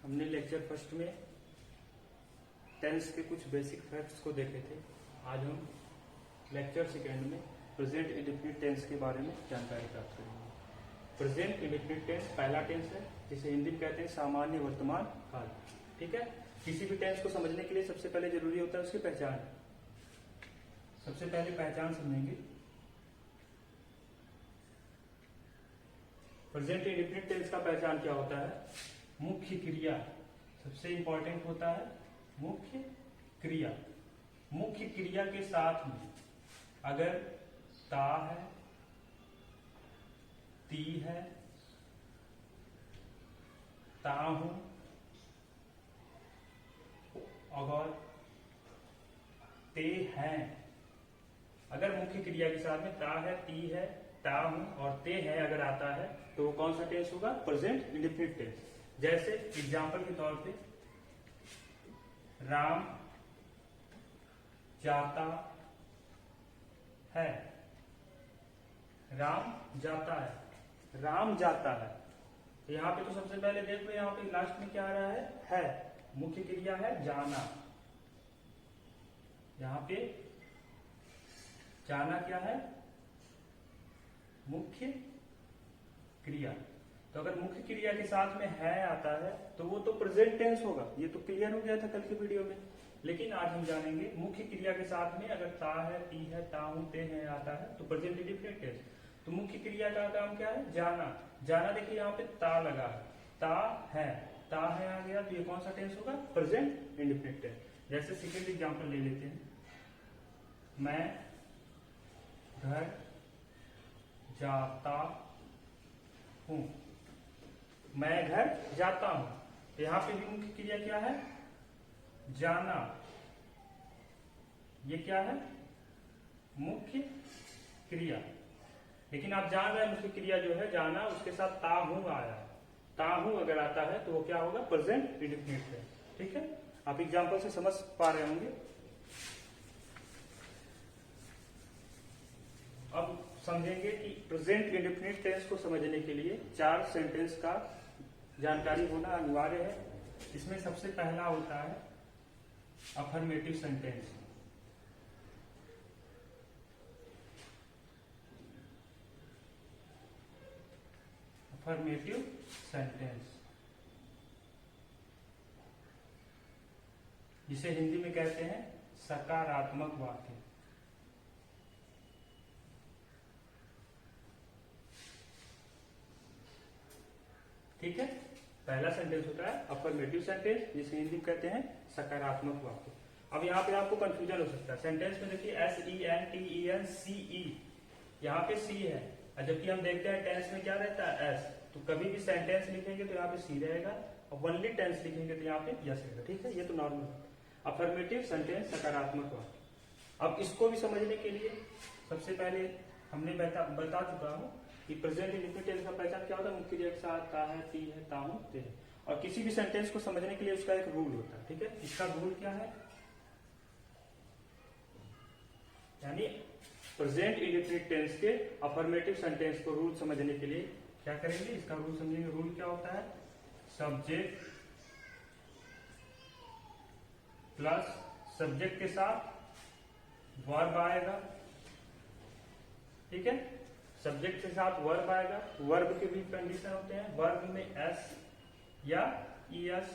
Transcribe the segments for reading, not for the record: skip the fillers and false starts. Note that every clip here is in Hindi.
हमने लेक्चर फर्स्ट में टेंस के कुछ बेसिक फैक्ट्स को देखे थे। आज हम लेक्चर सेकेंड में प्रेजेंट इंडेफिनिट टेंस के बारे में जानकारी प्राप्त करेंगे। प्रेजेंट इंडेफिनिट टेंस पहला टेंस है जिसे हिंदी में कहते हैं सामान्य वर्तमान काल। ठीक है, किसी भी टेंस को समझने के लिए सबसे पहले जरूरी होता है उसकी पहचान। सबसे पहले पहचान समझेंगे। प्रेजेंट इंडेफिनिट टेंस का पहचान क्या होता है? मुख्य क्रिया सबसे इंपॉर्टेंट होता है। मुख्य क्रिया, मुख्य क्रिया के साथ में अगर ता है, ती है, ता हूं, अगर ते हैं, अगर मुख्य क्रिया के साथ में ता है, ती है, ता हूं और ते है अगर आता है तो वो कौन सा टेंस होगा? Present indefinite tense. जैसे एग्जाम्पल के तौर पे राम जाता है, राम जाता है, राम जाता है। तो यहां पे तो सबसे पहले देख लो, यहां पे लास्ट में क्या आ रहा है? मुख्य क्रिया है जाना। यहां पे जाना क्या है? मुख्य क्रिया। तो अगर मुख्य क्रिया के साथ में है आता है तो वो तो प्रेजेंट टेंस होगा। ये तो क्लियर हो गया था कल के वीडियो में। लेकिन आज हम जानेंगे मुख्य क्रिया के साथ में अगर ता है, ती है, ता हूं, ते है आता है तो प्रेजेंट इंडेफिनिट टेंस। तो मुख्य क्रिया का काम क्या है? जाना। जाना देखिए यहाँ पे ता लगा है, ता है, ता है आ गया तो ये कौन सा टेंस होगा? Present indefinite tense. जैसे सेकेंड एग्जाम्पल ले लेते हैं। मैं घर जाता हूं, मैं घर जाता हूं। तो यहां पे भी मुख्य क्रिया क्या है? जाना। ये क्या है? मुख्य क्रिया। लेकिन आप जान रहे हैं मुख्य क्रिया जो है जाना, उसके साथ ता हूं आया है। ता हूं अगर आता है तो वो क्या होगा? प्रेजेंट इंडेफिनिट है। ठीक है, आप एग्जाम्पल से समझ पा रहे होंगे। अब समझेंगे कि प्रेजेंट इंडेफिनिट टेंस को समझने के लिए 4 सेंटेंस का जानकारी होना अनिवार्य है। इसमें सबसे पहला होता है अफर्मेटिव सेंटेंस। अफर्मेटिव सेंटेंस जिसे हिंदी में कहते हैं सकारात्मक वाक्य। ठीक है, पहला सेंटेंस होता है अफर्मेटिव सेंटेंस जिसे हिंदी में कहते हैं सकारात्मक वाक्य। अब यहाँ पे आपको कंफ्यूजन हो सकता है। सेंटेंस में देखिए SENTENCE, यहाँ पे सी है, जबकि हम देखते हैं टेंस में क्या रहता है? एस। तो कभी भी सेंटेंस लिखेंगे तो यहाँ पे सी रहेगा और ओनली टेंस लिखेंगे तो यहाँ पे यस रहेगा। ठीक है, ये तो नॉर्मल है। अफर्मेटिव सेंटेंस सकारात्मक वाक्य। अब इसको भी समझने के लिए सबसे पहले हमने बता चुका हूं कि प्रेजेंट इंडेफिनिट टेंस का पहचान क्या होता है? मुख्य क्रिया के साथ ता है, ती है, ता हूं, ते है। और किसी भी सेंटेंस को समझने के लिए उसका एक रूल होता है। ठीक है, इसका रूल क्या है? यानी प्रेजेंट इंडेफिनिट टेंस के अफर्मेटिव सेंटेंस को रूल समझने के लिए क्या करेंगे? इसका रूल समझेंगे। रूल क्या होता है? सब्जेक्ट प्लस सब्जेक्ट के साथ वर्ब आएगा। ठीक है, सब्जेक्ट के साथ वर्ब आएगा। वर्ब के भी कंडीशन होते हैं। वर्ब में एस या ईएस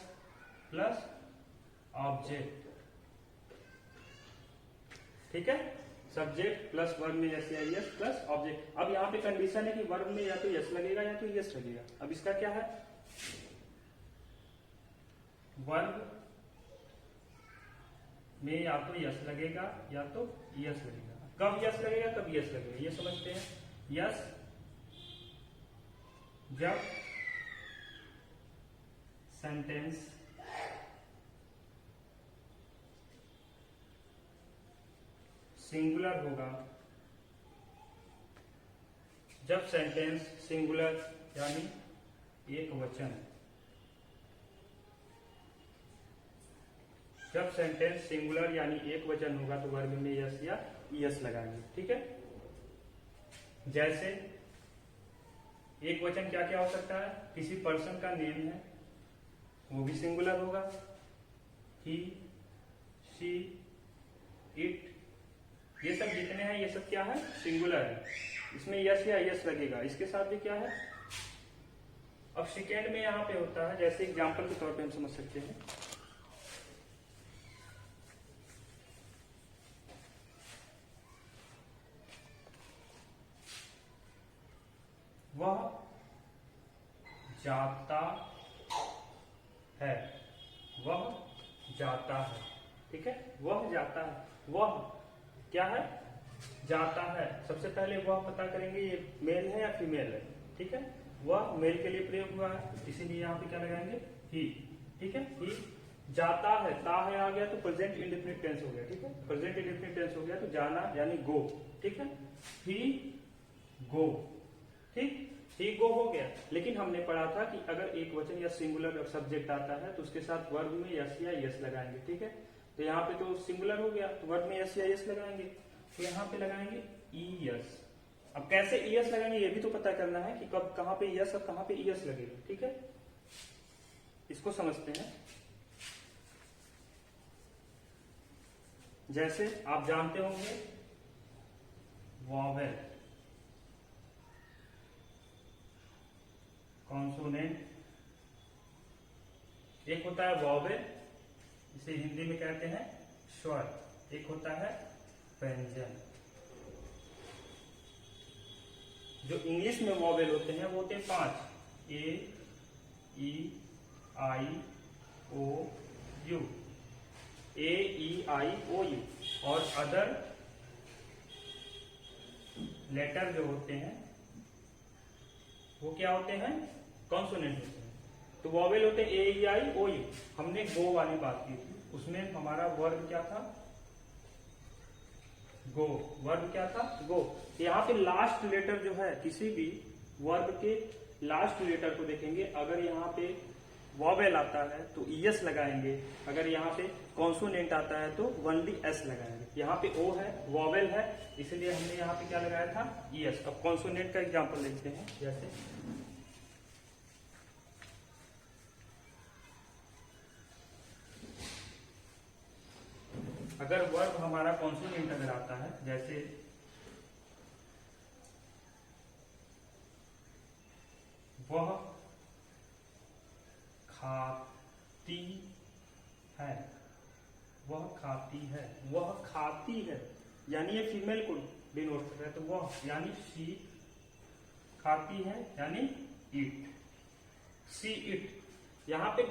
प्लस ऑब्जेक्ट। ठीक है, सब्जेक्ट प्लस वर्ब में एस या ईएस प्लस ऑब्जेक्ट। अब यहाँ पे कंडीशन है कि वर्ब में या तो यस लगेगा या तो ईएस लगेगा। अब इसका क्या है? वर्ब में या तो यस लगेगा या तो यस लगेगा। कब यस लगेगा, कब यस लगेगा, ये समझते हैं। यस जब सेंटेंस सिंगुलर होगा। जब सेंटेंस सिंगुलर यानी एक वचन, जब सेंटेंस सिंगुलर यानी एक वचन होगा तो वर्ब में यस या ईएस लगाएंगे। ठीक है, जैसे एक वचन क्या क्या हो सकता है? किसी पर्सन का नेम है, वो भी सिंगुलर होगा। ही, शी, इट, ये सब जितने हैं ये सब क्या है, सिंगुलर है। इसमें यस या यस लगेगा। इसके साथ भी क्या है, अब सेकेंड में यहां पे होता है, जैसे एग्जांपल के तौर पे हम समझ सकते हैं, वह जाता है, वह जाता है, ठीक है, वह जाता है, वह क्या है, जाता है। सबसे पहले वह पता करेंगे ये मेल है या फीमेल है, ठीक है, वह मेल के लिए प्रयोग हुआ है, इसीलिए यहाँ पे क्या लगाएंगे, ही, ठीक है, ही जाता है, ता है आ गया तो प्रेजेंट इंडेफिनिट टेंस हो गया, ठीक है, प्रेजेंट इंडेफिनिट टेंस हो गया तो जाना यानी गो, ठीक है, ही गो, ठीक, ही गो हो गया। लेकिन हमने पढ़ा था कि अगर एक वचन या सिंगुलर सब्जेक्ट आता है तो उसके साथ वर्ब में यस या यस लगाएंगे, ठीक है, तो यहाँ पे तो सिंगुलर हो गया तो वर्ब में यस या यस लगाएंगे, तो यहाँ पे लगाएंगे ई यस। अब कैसे ई यस लगाएंगे ये भी तो पता करना है कि कब कहाँ पे यस और कहाँ पे ई यस लगेगा, ठीक है, इसको समझते हैं। जैसे आप जानते होंगे वॉवेल, कॉन्सोनेंट, एक होता है वॉवेल, इसे हिंदी में कहते हैं स्वर, एक होता है व्यंजन। जो इंग्लिश में वॉवेल होते हैं वो होते हैं 5, A, E, I, O, U, A, E, I, O, U, और अदर लेटर जो होते हैं वो क्या होते हैं, कॉन्सोनेंट होते हैं। तो वॉवेल होते हैं ए, ई, आई, ओ, यू। हमने गो वाली बात की थी, उसमें हमारा वर्ब क्या था, गो, वर्ब क्या था, गो। यहाँ पे लास्ट लेटर जो है किसी भी वर्ब के लास्ट लेटर को देखेंगे, अगर यहाँ पे वॉवेल आता है तो ईएस लगाएंगे, अगर यहाँ पे कॉन्सोनेंट आता है तो ओनली एस लगाएंगे। यहाँ पे ओ है, वॉवेल है, इसलिए हमने यहाँ पे क्या लगाया था, ईएस। अब कॉन्सोनेंट का एग्जांपल देखते हैं, जैसे अगर वर्ब हमारा कॉन्सोनेंट अगर आता है, जैसे वह खाती है, वह खाती है, वह खाती है, यानी ये फीमेल को डिनोट कर रहा है, तो वह यानी शी खाती है, यानी इट, सी इट। यहाँ पे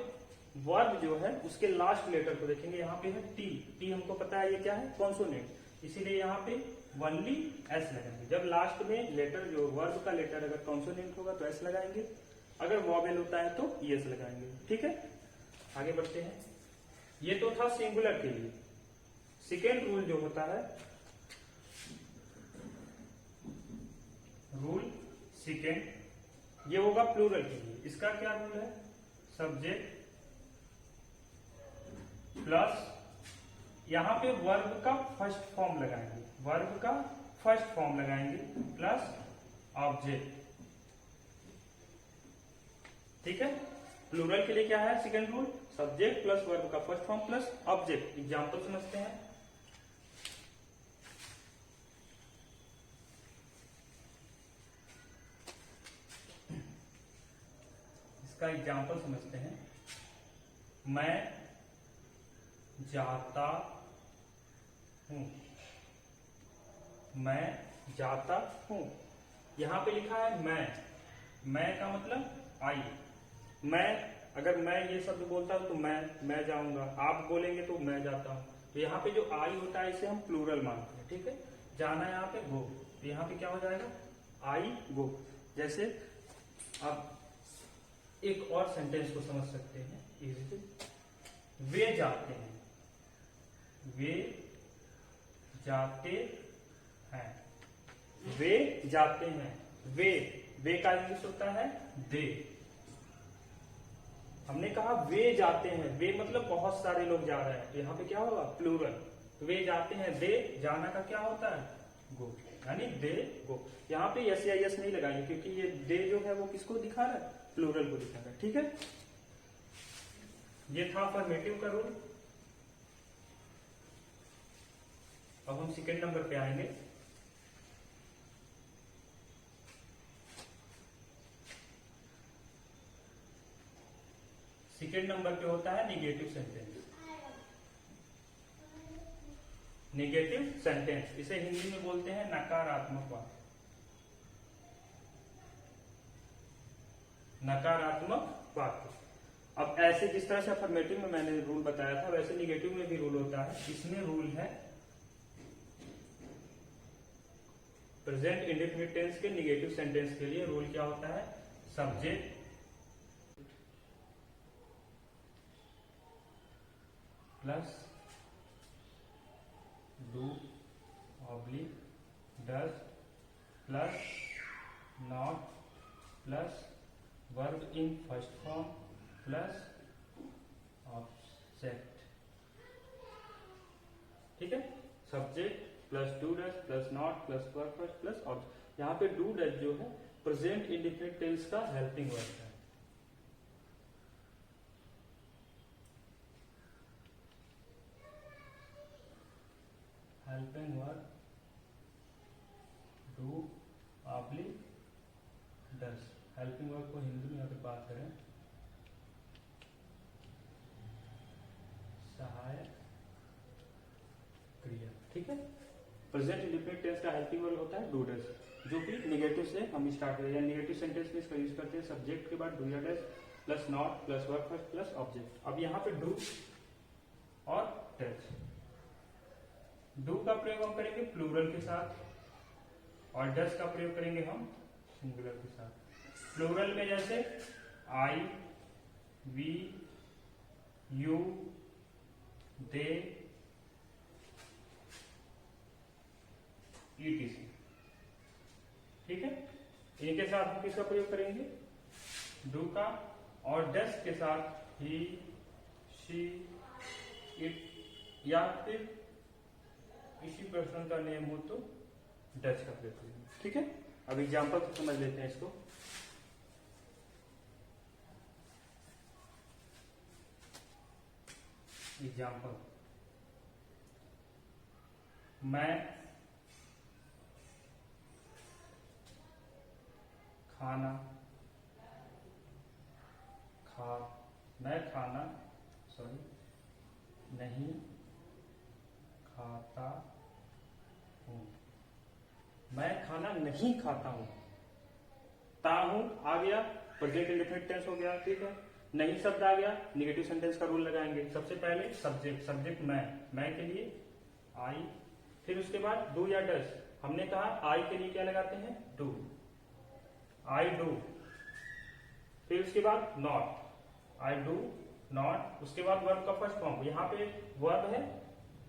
वर्ब जो है उसके लास्ट लेटर को देखेंगे, यहाँ पे है टी, टी हमको पता है ये क्या है, कॉन्सोनेंट, इसीलिए यहाँ पे ओनली एस लगाएंगे। जब लास्ट में लेटर जो वर्ब का लेटर अगर कॉन्सोनेंट होगा तो एस लगाएंगे, अगर वॉवेल होता है तो ईएस लगाएंगे, ठीक है। आगे बढ़ते हैं, ये तो था सिंगुलर के लिए। सेकेंड रूल जो होता है, रूल सेकेंड, ये होगा प्लूरल के लिए। इसका क्या रूल है, सब्जेक्ट प्लस यहां पे वर्ब का फर्स्ट फॉर्म लगाएंगे, वर्ब का फर्स्ट फॉर्म लगाएंगे प्लस ऑब्जेक्ट, ठीक है। प्लूरल के लिए क्या है second rule, subject plus verb का first form plus object. Example समझते हैं, इसका एग्जांपल समझते हैं, मैं जाता हूं, मैं जाता हूं। यहां पे लिखा है मैं का मतलब आई। मैं, अगर मैं ये शब्द बोलता हूं तो मैं जाऊंगा, आप बोलेंगे तो मैं जाता हूं। तो यहाँ पे जो आई होता है इसे हम प्लूरल मानते हैं, ठीक है। जाना यहाँ पे गो, तो यहाँ पे क्या हो जाएगा, आई गो। जैसे आप एक और सेंटेंस को समझ सकते हैं इजीली, वे जाते हैं, वे जाते हैं, वे जाते हैं, वे का इंग्लिश होता है दे। हमने कहा वे जाते हैं, वे मतलब बहुत सारे लोग जा रहे हैं, तो यहाँ पे क्या होगा, प्लूरल। वे जाते हैं, दे, जाना का क्या होता है, गो, यानी दे गो। यहाँ पे यस या यस नहीं लगाएंगे क्योंकि ये दे जो है वो किसको दिखा रहा है, प्लूरल को दिखा रहा है, ठीक है। ये था अफर्मेटिव का रूल। अब हम सेकेंड नंबर पे आएंगे। सेकेंड नंबर पे होता है निगेटिव सेंटेंस। निगेटिव सेंटेंस, इसे हिंदी में बोलते हैं नकारात्मक वाक्य। नकारात्मक वाक्य। अब ऐसे जिस तरह से अफर्मेटिव में मैंने रूल बताया था, वैसे निगेटिव में भी रूल होता है। इसमें रूल है प्रेजेंट इंडेफिनिट टेंस के निगेटिव सेंटेंस के लिए रूल क्या होता है, subject plus do oblique does plus not plus verb in first form plus object. ठीक है, subject plus do does plus not plus verb first plus object. यहाँ पे डू डज जो है प्रेजेंट इंडेफिनिट टेंस का हेल्पिंग वर्ब है। Helping verb do oblique does. Helping verb को हिंदी में अगर बात करें, सहायक क्रिया। ठीक है, प्रेजेंट इंडेफिनिट टेंस का हेल्पिंग वर्ब होता है डू डज, जो कि निगेटिव से हम स्टार्ट करें, या निगेटिव सेंटेंस में इसका यूज करते हैं सब्जेक्ट के बाद डू या does plus not plus verb first plus object. अब यहाँ पे डू और डज, डू का प्रयोग हम करेंगे प्लूरल के साथ और डज का प्रयोग करेंगे हम सिंगुलर के साथ। प्लूरल में जैसे आई, वी, यू, दे, ईटीसी। ठीक है, इनके साथ हम किसका प्रयोग करेंगे, डू का, और डज के साथ ही, शी, इट, या फिर इसी पर्सन का नेम हो तो डज का प्रयोग करेंगे। ठीक है, अब एग्जाम्पल से समझ लेते हैं इसको। एग्जाम्पल, मैं खाना नहीं खाता हूं। मैं खाना नहीं खाता हूं। ता हूं आ गया, प्रेजेंट इंडेफिनिट टेंस हो गया। ठीक है, नहीं शब्द आ गया, निगेटिव सेंटेंस का रूल लगाएंगे। सबसे पहले सब्जेक्ट, सब्जेक्ट मैं के लिए आई, फिर उसके बाद डू या डज। हमने कहा आई के लिए क्या लगाते हैं, डू, आई डू। फिर उसके बाद नॉट, आई डू नॉट। उसके बाद वर्ब का फर्स्ट फॉर्म, यहाँ पे वर्ब है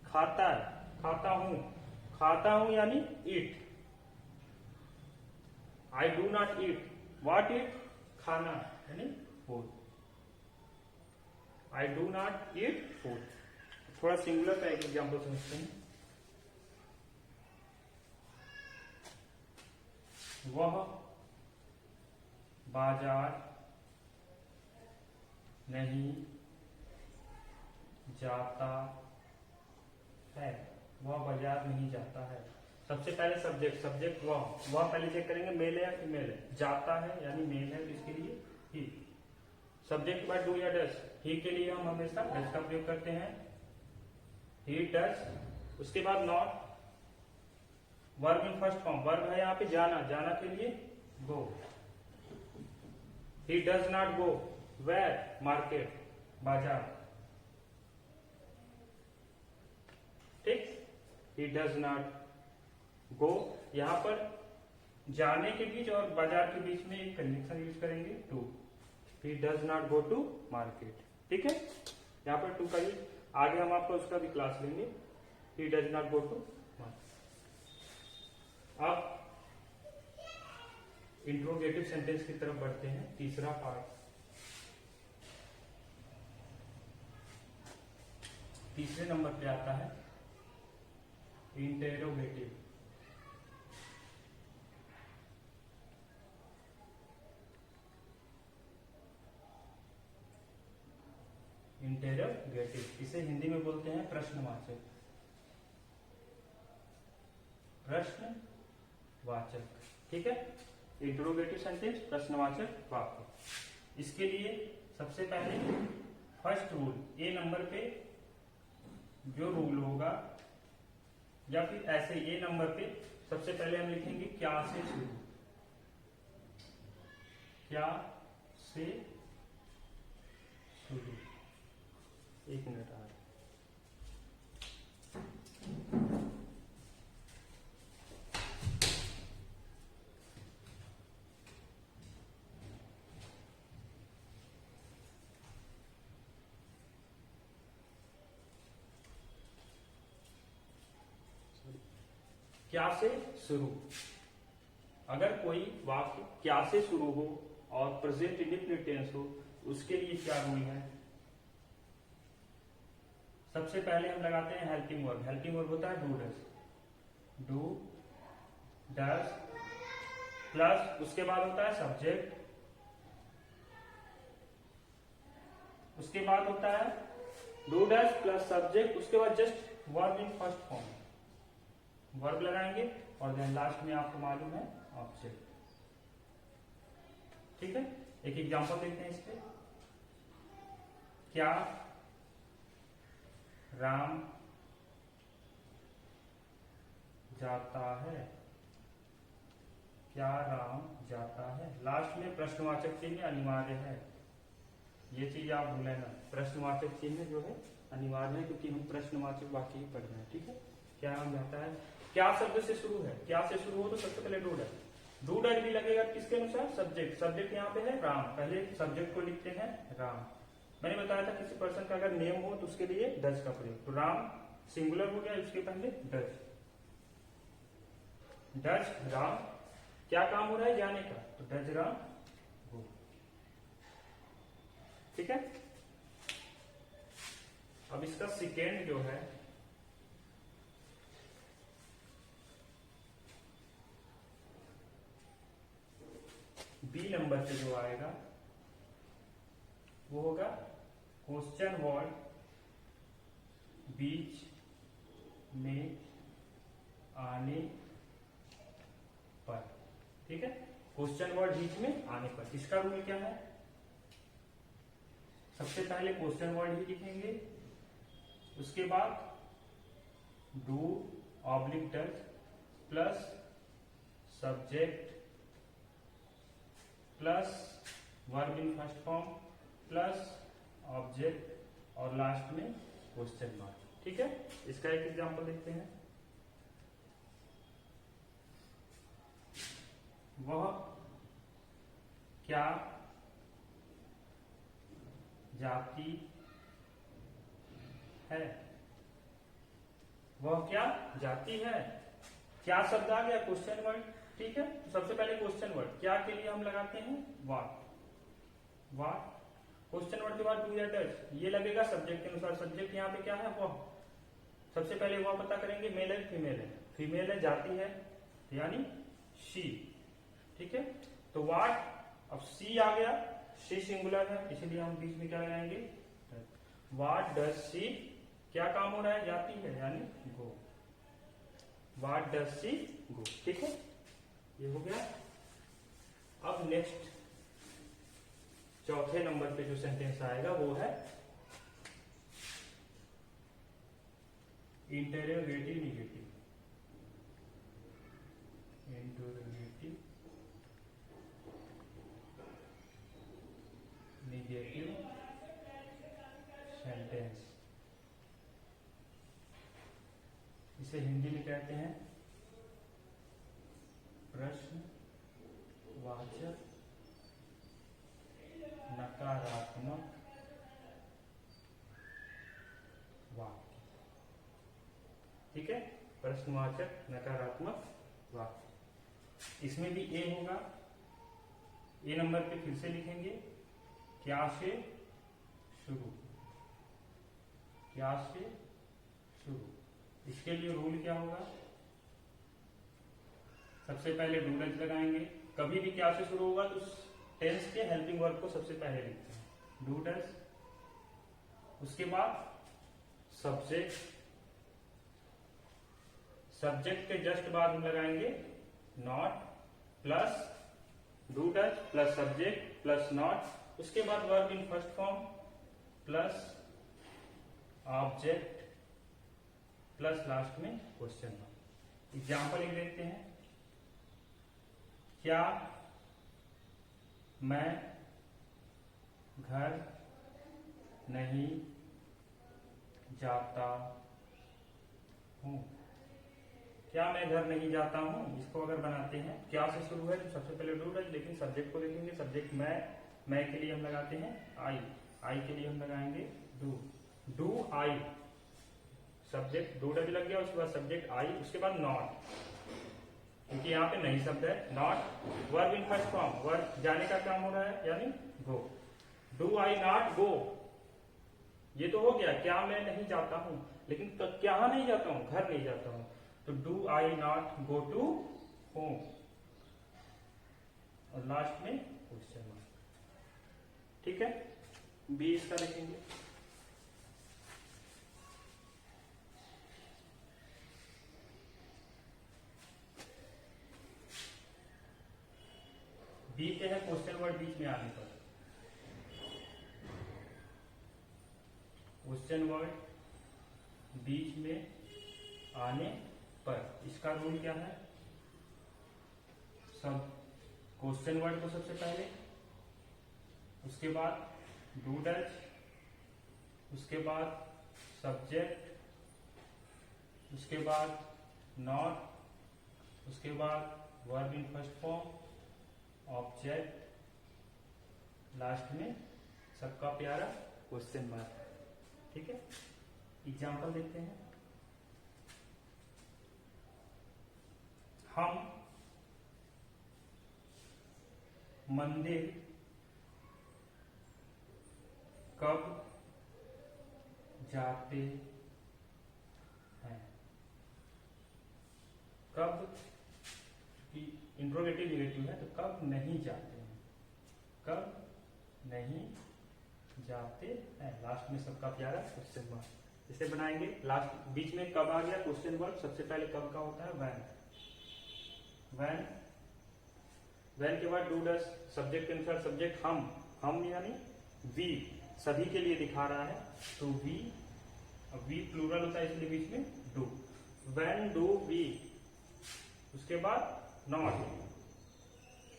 खाता है, खाता हूं यानी eat. I do not eat, what eat, खाना यानी food. I do not eat food. थोड़ा सिंगुलर का एक एग्जाम्पल समझते हैं। वह बाजार नहीं जाता है, वह बाजार नहीं जाता है। सबसे पहले सब्जेक्ट, सब्जेक्ट वह पहले चेक करेंगे मेल है या फीमेल है। जाता है यानी मेल है, तो इसके लिए ही। सब्जेक्ट के बाद डू या डज, ही के लिए हम हमेशा डज का प्रयोग करते हैं, ही डज। उसके बाद not, verb in first form, verb है यहाँ पे जाना, जाना के लिए go. He does not go where, market, बाजार। ठीक, ही डज नॉट गो। यहां पर जाने के बीच और बाजार के बीच में एक कंजंक्शन यूज करेंगे to. He does not go to market. ठीक है, यहां पर टू का यूज, आगे हम आपको उसका भी क्लास लेंगे। He does not go to market. अब इंट्रोगेटिव सेंटेंस की तरफ बढ़ते हैं, तीसरा पार्ट। तीसरे नंबर पे आता है इंटेरोगेटिव। इसे हिंदी में बोलते हैं प्रश्नवाचक। प्रश्नवाचक, ठीक है। इंटरोगेटिव सेंटेंस, प्रश्नवाचक वाक्य। इसके लिए सबसे पहले फर्स्ट रूल, ए नंबर पे जो रूल होगा, या फिर ऐसे ए नंबर पे सबसे पहले हम लिखेंगे क्या से शुरू। क्या से शुरू। एक मिनट आ रहा है। क्या से शुरू। अगर कोई वाक्य क्या से शुरू हो और प्रेजेंट इंडेफिनिट टेंस हो, उसके लिए क्या रूल है। सबसे पहले हम लगाते हैं हेल्पिंग वर्ब। हेल्पिंग वर्ब होता है do does. Do does plus उसके बाद होता है सब्जेक्ट, उसके बाद होता है डू डज प्लस सब्जेक्ट, उसके बाद just verb in first form, verb लगाएंगे और देन लास्ट में आपको मालूम है ऑब्जेक्ट। ठीक है, एक एग्जांपल देखते हैं इस पे। क्या राम जाता है। क्या राम जाता है। लास्ट में प्रश्नवाचक चिन्ह अनिवार्य है, ये चीज आप भूलें ना। प्रश्नवाचक चिन्ह जो है अनिवार्य है, क्योंकि हम प्रश्नवाचक वाक्य ही पढ़ रहे हैं। ठीक है, क्या राम जाता है। क्या शब्द से शुरू है। क्या से शुरू हो तो सबसे पहले डू डज। डू डज भी लगेगा किसके अनुसार, सब्जेक्ट। सब्जेक्ट यहाँ पे है राम, पहले सब्जेक्ट को लिखते हैं राम। मैंने बताया था किसी पर्सन का अगर नेम हो तो उसके लिए डज का प्रयोग। तो राम सिंगुलर हो गया, उसके पहले डज। डज राम, क्या काम हो रहा है जाने का, तो डज राम गो। ठीक है, अब इसका सेकेंड जो है बी नंबर पे जो आएगा वो होगा क्वेश्चन वर्ड बीच में आने पर। ठीक है, क्वेश्चन वर्ड बीच में आने पर इसका रूल क्या है। सबसे पहले क्वेश्चन वर्ड ही लिखेंगे, उसके बाद do oblique does plus subject plus verb in first form plus object और लास्ट में क्वेश्चन मार्क। ठीक है, इसका एक एग्जांपल देखते हैं। वह क्या जाती है। वह क्या जाती है। क्या शब्द आ गया, क्वेश्चन वर्ड। ठीक है, तो सबसे पहले क्वेश्चन वर्ड क्या के लिए हम लगाते हैं व्हाट। व्हाट क्वेश्चन वर्ड के बाद डू या डज, ये लगेगा सब्जेक्ट के अनुसार। सब्जेक्ट यहाँ पे क्या है, वह। सबसे पहले वह पता करेंगे मेल है फीमेल है। फीमेल है जाती है यानी शी। ठीक है, तो व्हाट, अब सी आ गया, शी सिंगुलर है इसलिए हम बीच में क्या लगाएंगे, व्हाट डज सी, क्या काम हो रहा है जाती है यानी गो। व्हाट डज सी गो। ठीक है, ये हो गया। अब नेक्स्ट चौथे नंबर पे जो सेंटेंस आएगा वो है interrogative negative. Interrogative negative sentence, इसे हिंदी में कहते हैं प्रश्नवाचक नकारात्मक वाक्य। ठीक है, प्रश्नवाचक नकारात्मक वाक्य। इसमें भी ए होगा। ए नंबर पे फिर से लिखेंगे क्या से शुरू। क्या से शुरू, इसके लिए रूल क्या होगा, सबसे पहले डू डज लगाएंगे। कभी भी क्या से शुरू होगा तो टेंस के हेल्पिंग वर्ब को सबसे पहले लिखते हैं, डू डज। उसके बाद सब्जेक्ट, सब्जेक्ट के जस्ट बाद हम लगाएंगे not plus do does plus subject plus not, उसके बाद verb in first form plus object plus last में क्वेश्चन मार्क। एग्जाम्पल लिख देते हैं, क्या मैं घर नहीं जाता हूं। क्या मैं घर नहीं जाता हूं, इसको अगर बनाते हैं क्या से शुरू है तो सबसे पहले डू डज, लेकिन सब्जेक्ट को लिखेंगे, सब्जेक्ट मैं के लिए हम लगाते हैं आई के लिए हम लगाएंगे do I, subject do does लग गया, उसके बाद सब्जेक्ट आई, उसके बाद नॉट, क्योंकि यहाँ पे नहीं शब्द है, not verb in first form, verb जाने का काम हो रहा है यानी गो, डू आई नॉट गो, ये तो हो गया क्या मैं नहीं जाता हूं, लेकिन तो क्या नहीं जाता हूं, घर नहीं जाता हूं, तो do I not go to home, और लास्ट में क्वेश्चन मार्क। ठीक है, बी इसका लिखेंगे, बी के है क्वेश्चन वर्ड बीच में आने पर, क्वेश्चन वर्ड बीच में आने पर इसका रूल क्या है, सब क्वेश्चन वर्ड को सबसे पहले, उसके बाद डू डज, उसके बाद सब्जेक्ट, उसके बाद नॉट, उसके बाद verb in first form, object, last में सबका प्यारा क्वेश्चन मार्क। ठीक है, एग्जाम्पल देखते हैं, हम मंदिर कब जाते हैं, कब इंट्रोगेटिव निगेटिव है तो कब नहीं जाते हैं, कब नहीं जाते हैं, लास्ट में सबका प्यारा क्वेश्चन मार्क। इसे बनाएंगे, लास्ट बीच में कब आ गया क्वेश्चन वर्ड, सबसे पहले कब का होता है व्हेन के बाद डू डज, सब्जेक्ट के अनुसार सब्जेक्ट हम यानी वी, सभी के लिए दिखा रहा है तो वी प्लूरल होता है इसलिए बीच में डू, व्हेन डू वी, उसके बाद not,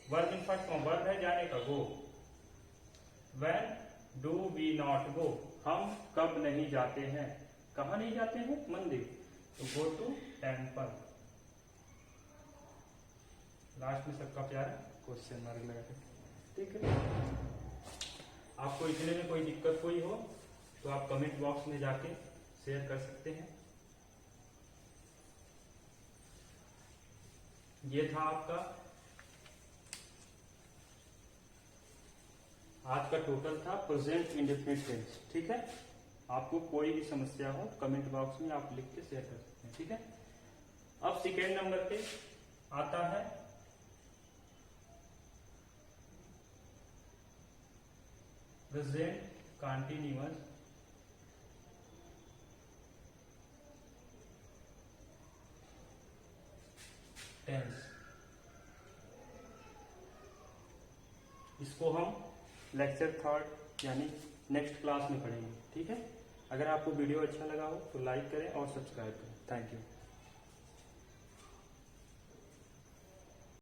verb in first form, verb है जाने का go, when do we not go, हम कब नहीं जाते हैं, कहाँ नहीं जाते हैं, मंदिर, तो गो टू टेम्पल, लास्ट में सबका प्यारा क्वेश्चन मार्क लगा के। ठीक है, आपको इतने में कोई दिक्कत हुई हो तो आप कमेंट बॉक्स में जाके शेयर कर सकते हैं। ये था आपका आज का टोटल था प्रेजेंट इंडेफिनिट टेंस। ठीक है, आपको कोई भी समस्या हो कमेंट बॉक्स में आप लिख के शेयर कर सकते हैं। ठीक है, अब सेकेंड नंबर पे आता है प्रेजेंट कंटीन्यूअस टेंस। इसको हम लेक्चर थर्ड यानी नेक्स्ट क्लास में पढ़ेंगे। ठीक है, अगर आपको वीडियो अच्छा लगा हो तो लाइक करें और सब्सक्राइब करें। Thank you.